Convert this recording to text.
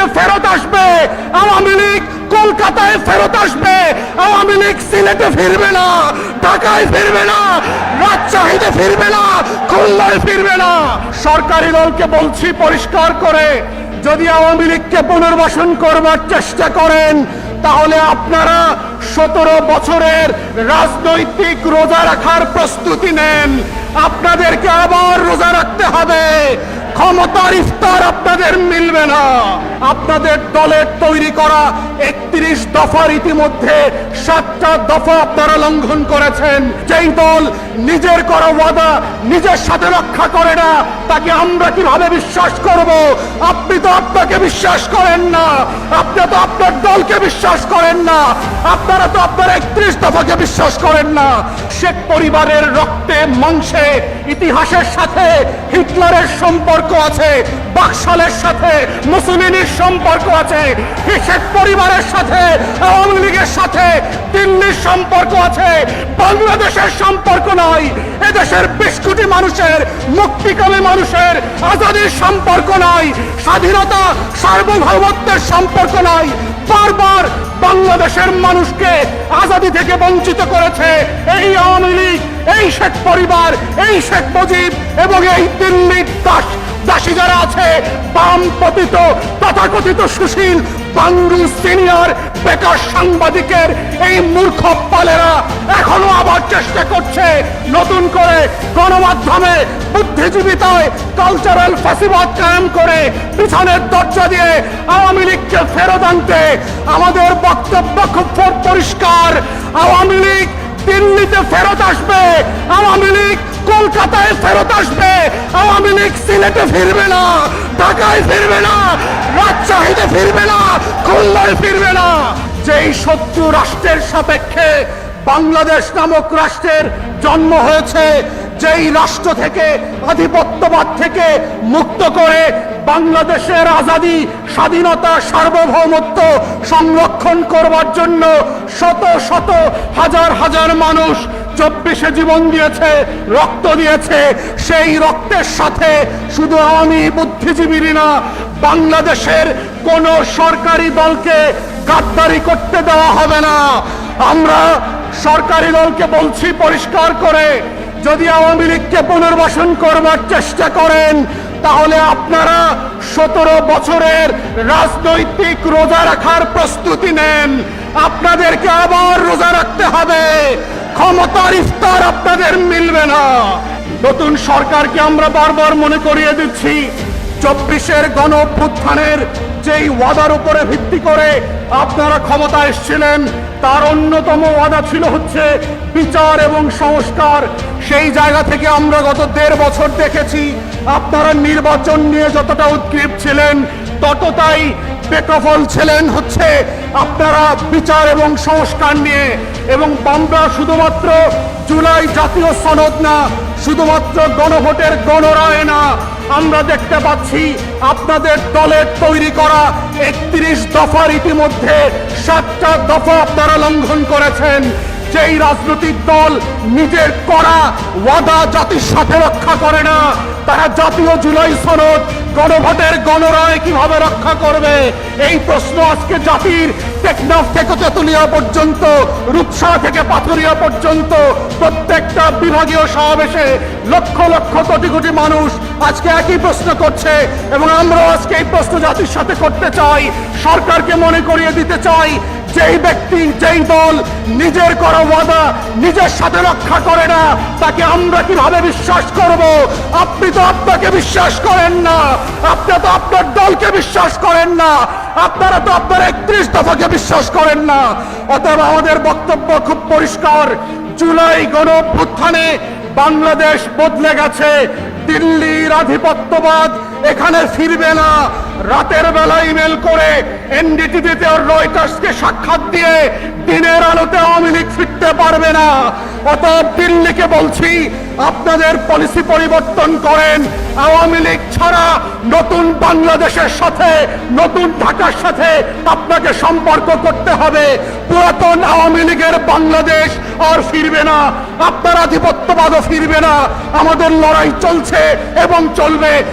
দিল্লিতে ফেরত আসবে, আওয়ামী লীগ কলকাতায় ফেরত আসবে, আওয়ামী লীগ সিলেটে ফিরবে না, ঢাকায় ফিরবে না, রাজশাহীতে ফিরবে না, খুলনায় ফিরবে না। সরকারি দলকে বলছি পরিষ্কার করে, যদি আওয়ামী লীগকে পুনর্বাসন করবার চেষ্টা করেন তাহলে আপনারা 17 বছরের রাজনৈতিক রোজা রাখার প্রস্তুতি নেন। আপনাদেরকে আবার রোজা রাখতে হবে, ক্ষমতার ইফতার আপনাদের মিলবে না। আপনাদের দলের তৈরি করা 31 দফার ইতিমধ্যে 7টা দফা আপনারা লঙ্ঘন করেছেন। যেই দল নিজের করা ওয়াদা নিজের সাথে রক্ষা করে না তাকে আমরা কিভাবে বিশ্বাস করব? আপনি তো আপনাকে বিশ্বাস করেন না, আপনি তো আপনার দলকে বিশ্বাস করেন না, আপনারা তো আপনার 31 দফাকে বিশ্বাস করেন না। শেখ পরিবারের রক্তে মাংসে ইতিহাসের সাথে হিটলারের সম্পর্ক আছে, বাকশালের সাথে মুসলিনের সম্পর্ক আছে, শেখ পরিবারের সাথে আওয়ামী লীগের সাথে দিল্লির সম্পর্ক আছে, বাংলাদেশের সম্পর্ক নয়। এদেশের 20 কোটি মানুষের, মুক্তিকামী মানুষের আজাদির সম্পর্ক নয়, স্বাধীনতা সার্বভৌমত্বের সম্পর্ক নয়। বারবার বাংলাদেশের মানুষকে আজাদি থেকে বঞ্চিত করেছে এই আওয়ামী লীগ, এই শেখ পরিবার, এই শেখ মুজিব এবং এই দিল্লির দাসী যারা আছে, বাম পতিত তথাকথিত সুশীল বাংলু সিনিয়র বেকার সাংবাদিকের এই মূর্খ পালেরা এখনো আবার চেষ্টা করছে নতুন করে গণমাধ্যমে বুদ্ধিজীবিতায় কালচারাল ফ্যাসিবাদ কায়েম করে পিছনের দরজা দিয়ে আওয়ামী লীগকে ফেরত আনতে। আমাদের বক্তব্য খুব পরিষ্কার, আওয়ামী লীগ দিল্লিতে ফেরত আসবে, আওয়ামী লীগ কলকাতায় ফেরত আসবে, আওয়ামী লীগ সিলেটে ফিরবে না, ঢাকায় ফিরবে না, রাজশাহীতে ফিরবে না, খুলনায় ফিরবে না। যেই শত্রু রাষ্ট্রের সাপেক্ষে বাংলাদেশ নামক রাষ্ট্রের জন্ম হয়েছে, যেই রাষ্ট্র থেকে আধিপত্যবাদ থেকে মুক্ত করে বাংলাদেশের আজাদি, স্বাধীনতা, সার্বভৌমত্ব সংরক্ষণ করবার জন্য শত শত হাজার হাজার মানুষ 24-এ জীবন দিয়েছে, রক্ত দিয়েছে, সেই রক্তের সাথে শুধু আওয়ামী বুদ্ধিজীবী না, বাংলাদেশের কোন সরকারি দলকে গাদ্দারি করতে দেওয়া হবে না। আমরা সরকারি দলকে বলছি পরিষ্কার করে, যদি আওয়ামী লীগকে পুনর্বাসন করবার চেষ্টা করেন তাহলে আপনারা 17 বছরের রাজনৈতিক রোজা রাখার প্রস্তুতি নেন। আপনাদেরকে আবার রোজা রাখতে হবে, ক্ষমতার ইফতার আপনাদের মিলবে না। নতুন সরকারকে আমরা বারবার মনে করিয়ে দিচ্ছি, 24-এর গণ অভ্যুত্থানের যেই ওয়াদার উপরে ভিত্তি করে আপনারা ক্ষমতা এসেছিলেন তার অন্যতম ওয়াদা ছিল হচ্ছে বিচার এবং সংস্কার। সেই জায়গা থেকে আমরা গত 1.5 বছর দেখেছি আপনারা নির্বাচন নিয়ে যতটা উদ্গ্রীব ছিলেন ততটাই বেকফল ছিলেন হচ্ছে আপনারা বিচার এবং সংস্কার নিয়ে। এবং আমরা শুধুমাত্র জুলাই জাতীয় সনদ না, শুধুমাত্র গণভোটের গণরায় না, আমরা দেখতে পাচ্ছি আপনাদের দলের তৈরি করা 31 দফার ইতিমধ্যে 7টা দফা আপনারা লঙ্ঘন করেছেন। যেই রাজনৈতিক দল নিজের করা ওয়াদা জাতির সাথে রক্ষা করে না, তারা জাতীয় জুলাই সনদ, গণভোটের গণরায় কিভাবে রক্ষা করবে? এই প্রশ্ন আজকে জাতির টেকনাফ থেকে তেতুলিয়া পর্যন্ত, রূপসা থেকে পাথুরিয়া পর্যন্ত প্রত্যেকটা বিভাগীয় সমাবেশে লক্ষ লক্ষ কোটি কোটি মানুষ আজকে একই প্রশ্ন করছে এবং আমরাও আজকে এই প্রশ্ন জাতির সাথে করতে চাই। সরকারকে মনে করিয়ে দিতে চাই, যেই ব্যক্তি, যেই দল নিজের করা ওয়াদা নিজের সাথে রক্ষা করে না তাকে আমরা কিভাবে বিশ্বাস করব? আপনি তো আপনাকে বিশ্বাস করেন না, আপনি তো আপনার দলকে বিশ্বাস করেন না, আপনারা তো আপনার 31 দফাকে বিশ্বাস করেন না। অতএব আমাদের বক্তব্য খুব পরিষ্কার, জুলাই গণ অভ্যুত্থানে বাংলাদেশ বদলে গেছে, দিল্লির আধিপত্যবাদ এখানে ফিরবে না। রাতের বেলা ইমেল করে এনডিটিভিতে আর রয়টার্সকে সাক্ষাৎ দিয়ে দিনের আলোতে আওয়ামী লীগ ফিরতে পারবে না। অতএব দিল্লিকে বলছি, আপনাদের পলিসি পরিবর্তন করেন। আওয়ামী লীগ ছাড়া নতুন বাংলাদেশের সাথে, নতুন ঢাকার সাথে আপনাকে সম্পর্ক করতে হবে। পুরাতন আওয়ামী লীগের বাংলাদেশ আর ফিরবে না, আপনার আধিপত্যবাদও ফিরবে না। আমাদের লড়াই চলছে এবং চলবে।